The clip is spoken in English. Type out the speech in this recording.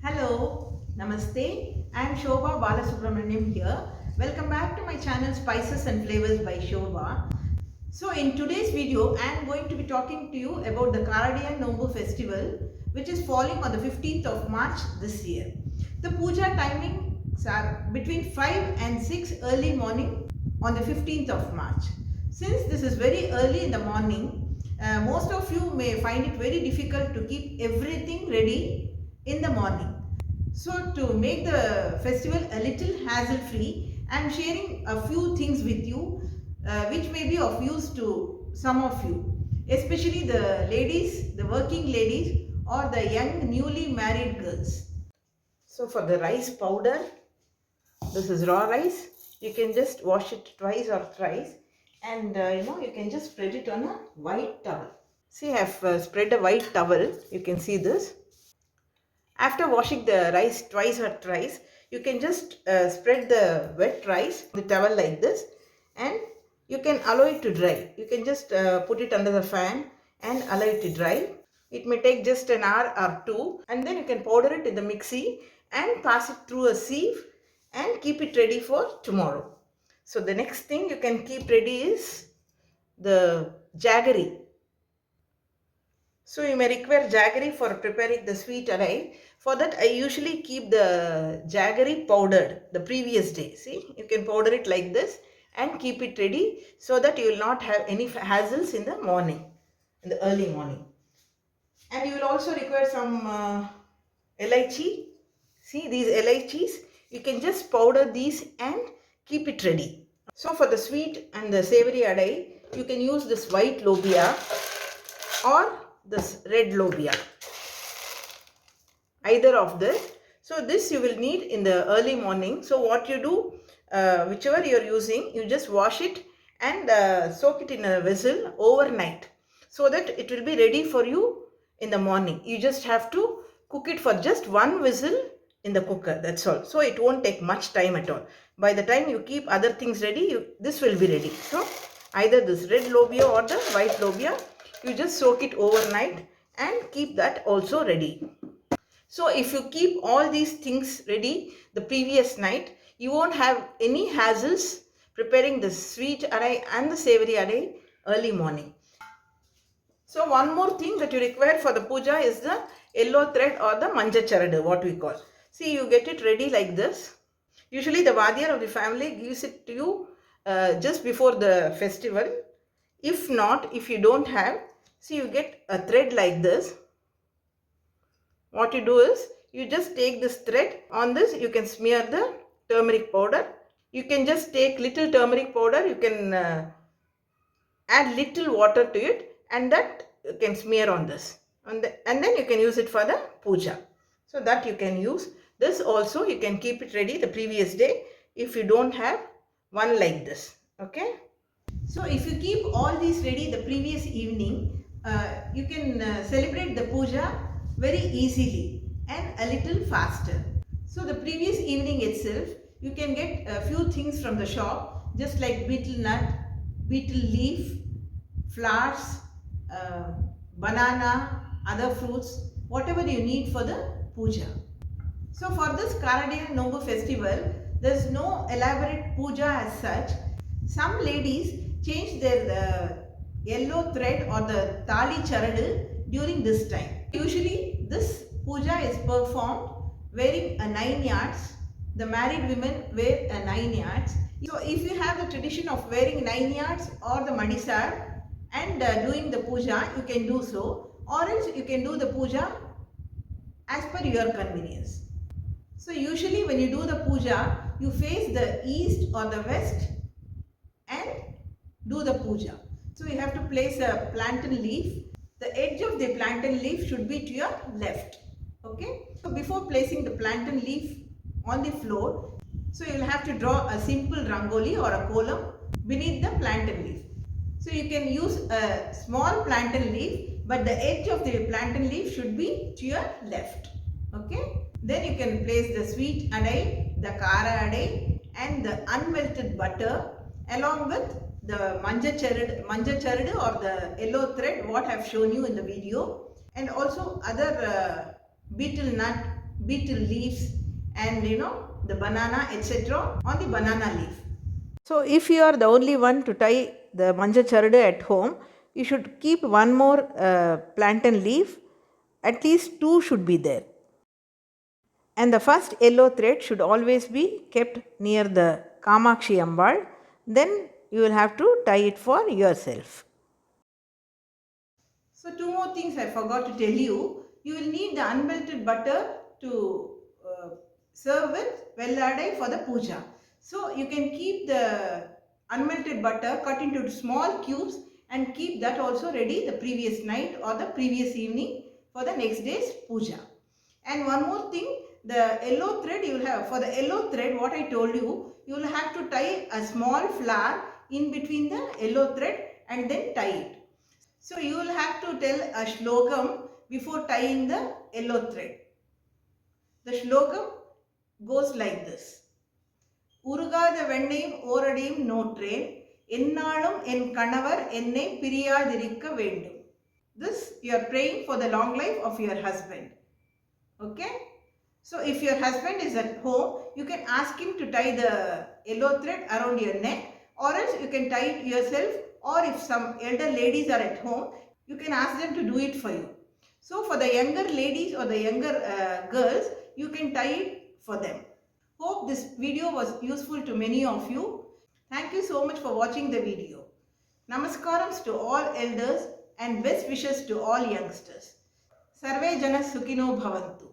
Hello, Namaste. I am Shobha Balasubramaniam here. Welcome back to my channel Spices and Flavors by Shobha. So in today's video, I am going to be talking to you about the Karadaiyan Nonbu festival, which is falling on the 15th of March this year. The puja timings are between 5 and 6 early morning on the 15th of March. Since this is very early in the morning, most of you may find it very difficult to keep everything ready in the morning. So to make the festival a little hassle free, I am sharing a few things with you which may be of use to some of you, especially the ladies, the working ladies or the young newly married girls. So for the rice powder, this is raw rice. You can just wash it twice or thrice and you can just spread it on a white towel. See, I have spread a white towel. You can see this. After washing the rice twice or thrice, you can just spread the wet rice, the towel like this, and you can allow it to dry. You can just put it under the fan and allow it to dry. It may take just an hour or two, and then you can powder it in the mixie and pass it through a sieve and keep it ready for tomorrow. So the next thing you can keep ready is the jaggery. So you may require jaggery for preparing the sweet alai. For that I usually keep the jaggery powdered the previous day. See, you can powder it like this and keep it ready so that you will not have any hassles in the morning, in the early morning. And you will also require some elaichi. See, these elaichis, you can just powder these and keep it ready. So for the sweet and the savory adai, you can use this white lobia or this red lobia, either of this. So this you will need in the early morning. So what you do, whichever you are using, you just wash it and soak it in a vessel overnight so that it will be ready for you in the morning. You just have to cook it for just one whistle in the cooker, that's all. So it won't take much time at all. By the time you keep other things ready, this will be ready. So either this red lobia or the white lobia, you just soak it overnight and keep that also ready. So if you keep all these things ready the previous night, you won't have any hassles preparing the sweet adai and the savory adai early morning. So one more thing that you require for the puja is the yellow thread or the manja charadu, what we call. See, you get it ready like this. Usually the vadiyar of the family gives it to you just before the festival. If not, if you don't have, see, you get a thread like this. What you do is, you just take this thread. On this, you can smear the turmeric powder. You can just take little turmeric powder. You can add little water to it and that you can smear on this. And then you can use it for the puja. So that you can use. This also, you can keep it ready the previous day if you don't have one like this. Okay. So if you keep all these ready the previous evening, you can celebrate the puja very easily and a little faster. So the previous evening itself, you can get a few things from the shop, just like betel nut, betel leaf, flowers, banana, other fruits, whatever you need for the puja. So for this Karadaiyan Nonbu festival, there is no elaborate puja as such. Some ladies change their yellow thread or the tali charadu during this time. Usually this puja is performed wearing a 9 yards. The married women wear a 9 yards. So if you have the tradition of wearing 9 yards or the madisar and doing the puja, you can do so, or else you can do the puja as per your convenience. So usually when you do the puja, you face the east or the west and do the puja. So you have to place a plantain leaf. The edge of the plantain leaf should be to your left. Okay. So before placing the plantain leaf on the floor, so you will have to draw a simple rangoli or a kolam beneath the plantain leaf. So you can use a small plantain leaf, but the edge of the plantain leaf should be to your left. Okay. Then you can place the sweet adai, the kara adai and the unmelted butter along with the manja charadu or the yellow thread what I have shown you in the video, and also other betel nut, beetle leaves and the banana etc. on the banana leaf. So if you are the only one to tie the manja charadu at home, you should keep one more plantain leaf. At least two should be there. And the first yellow thread should always be kept near the Kamakshi Ambal. Then you will have to tie it for yourself. So two more things I forgot to tell you. You will need the unmelted butter to serve with velladai for the puja. So you can keep the unmelted butter cut into small cubes and keep that also ready the previous night or the previous evening for the next day's puja. And one more thing, the yellow thread you will have, for the yellow thread what I told you, you will have to tie a small flower in between the yellow thread and then tie it. So you will have to tell a shlokam before tying the yellow thread. The shlokam goes like this. Urugada vendayum oradayum notreen ennalum en kanavar enne piriyadirikka vendum. This you are praying for the long life of your husband. Okay? So if your husband is at home, you can ask him to tie the yellow thread around your neck, or else you can tie it yourself, or if some elder ladies are at home, you can ask them to do it for you. So for the younger ladies or the younger girls, you can tie it for them. Hope this video was useful to many of you. Thank you so much for watching the video. Namaskarams to all elders and best wishes to all youngsters. Sarve Jana Sukhino Bhavantu.